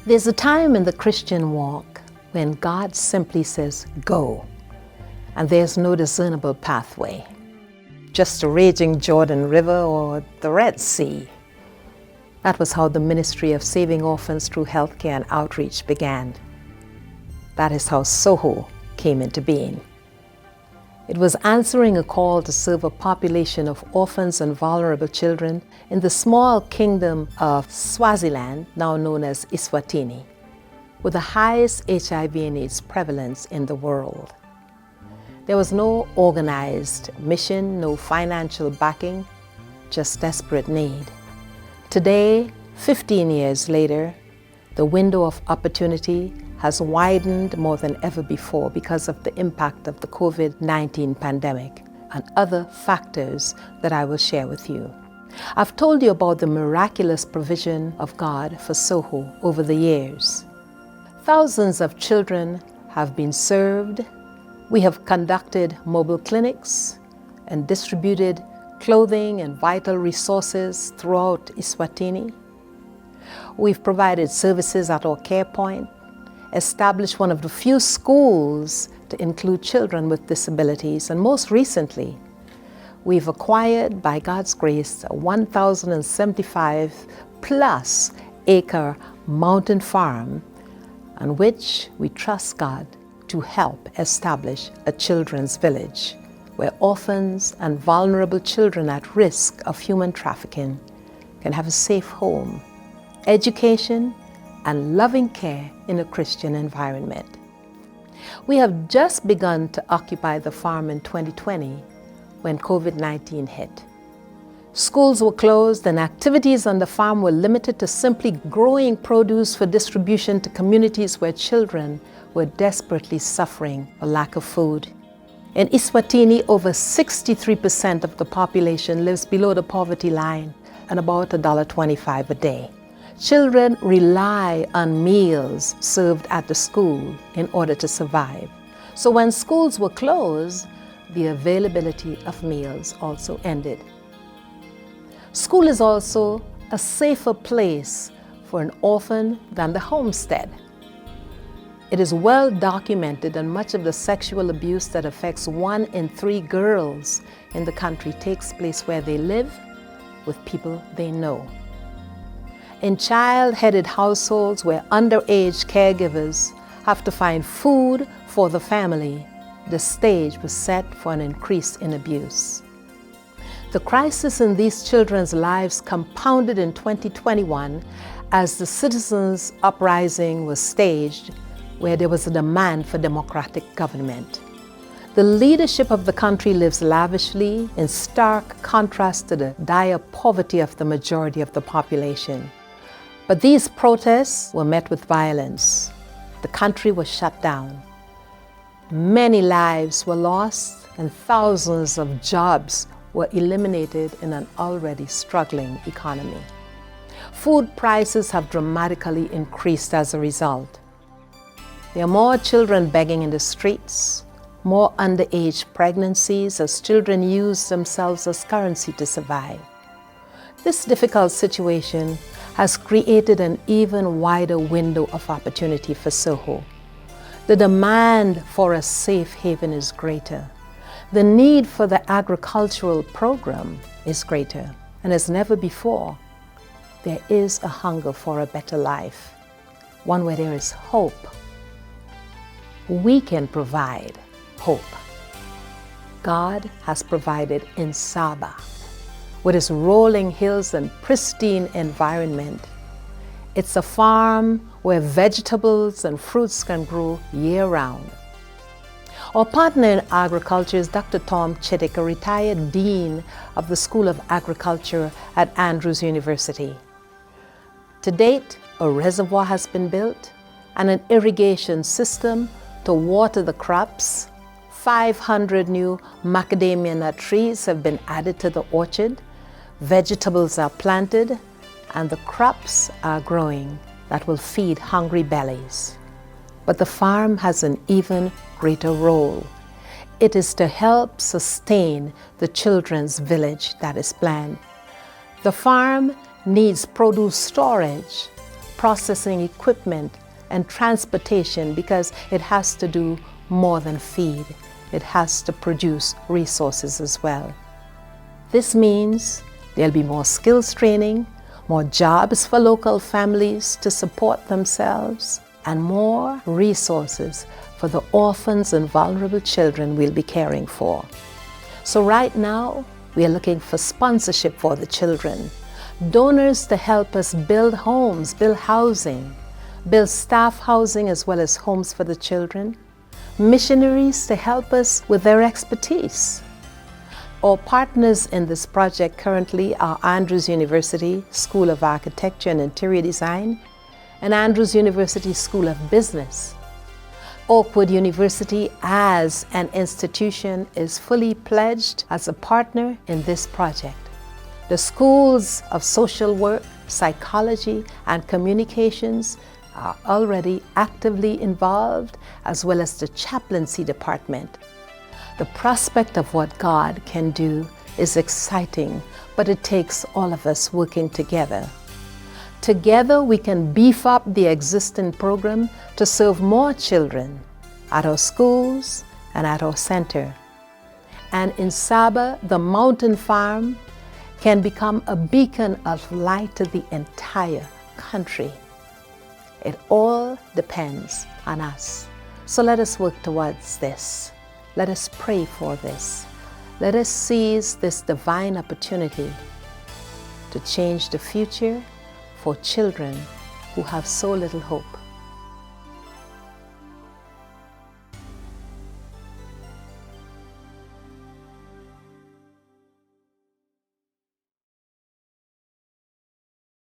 There's a time in the Christian walk when God simply says, go, and there's no discernible pathway, just a raging Jordan River or the Red Sea. That was how the ministry of Saving Orphans through healthcare and outreach began. That is how SOHO came into being. It was answering a call to serve a population of orphans and vulnerable children in the small kingdom of Swaziland, now known as Eswatini, with the highest HIV and AIDS prevalence in the world. There was no organized mission, no financial backing, just desperate need. Today, 15 years later, the window of opportunity has widened more than ever before because of the impact of the COVID-19 pandemic and other factors that I will share with you. I've told you about the miraculous provision of God for SOHO over the years. Thousands of children have been served. We have conducted mobile clinics and distributed clothing and vital resources throughout Eswatini. We've provided services at our care point, established one of the few schools to include children with disabilities, and most recently, we've acquired, by God's grace, a 1,075 plus acre mountain farm on which we trust God to help establish a children's village where orphans and vulnerable children at risk of human trafficking can have a safe home, education, and loving care in a Christian environment. We have just begun to occupy the farm in 2020 when COVID-19 hit. Schools were closed and activities on the farm were limited to simply growing produce for distribution to communities where children were desperately suffering a lack of food. In Eswatini, over 63% of the population lives below the poverty line and about $1.25 a day. Children rely on meals served at the school in order to survive. So when schools were closed, the availability of meals also ended. School is also a safer place for an orphan than the homestead. It is well documented, and much of the sexual abuse that affects 1 in 3 girls in the country takes place where they live with people they know. In child-headed households where underage caregivers have to find food for the family, the stage was set for an increase in abuse. The crisis in these children's lives compounded in 2021 as the citizens' uprising was staged, where there was a demand for democratic government. The leadership of the country lives lavishly in stark contrast to the dire poverty of the majority of the population. But these protests were met with violence. The country was shut down. Many lives were lost and thousands of jobs were eliminated in an already struggling economy. Food prices have dramatically increased as a result. There are more children begging in the streets, more underage pregnancies as children use themselves as currency to survive. This difficult situation has created an even wider window of opportunity for SOHO. The demand for a safe haven is greater. The need for the agricultural program is greater, and as never before, there is a hunger for a better life, one where there is hope. We can provide hope. God has provided in Saba, with its rolling hills and pristine environment. It's a farm where vegetables and fruits can grow year-round. Our partner in agriculture is Dr. Tom Chittick, a retired dean of the School of Agriculture at Andrews University. To date, a reservoir has been built and an irrigation system to water the crops. 500 new macadamia nut trees have been added to the orchard. Vegetables are planted and the crops are growing that will feed hungry bellies. But the farm has an even greater role. It is to help sustain the children's village that is planned. The farm needs produce storage, processing equipment, and transportation, because it has to do more than feed. It has to produce resources as well. This means there'll be more skills training, more jobs for local families to support themselves, and more resources for the orphans and vulnerable children we'll be caring for. So right now, we are looking for sponsorship for the children, donors to help us build homes, build housing, build staff housing as well as homes for the children, missionaries to help us with their expertise. Our partners in this project currently are Andrews University School of Architecture and Interior Design and Andrews University School of Business. Oakwood University as an institution is fully pledged as a partner in this project. The schools of social work, psychology, and communications are already actively involved, as well as the chaplaincy department. The prospect of what God can do is exciting, but it takes all of us working together. Together we can beef up the existing program to serve more children at our schools and at our center. And in Saba, the mountain farm can become a beacon of light to the entire country. It all depends on us. So let us work towards this. Let us pray for this. Let us seize this divine opportunity to change the future for children who have so little hope.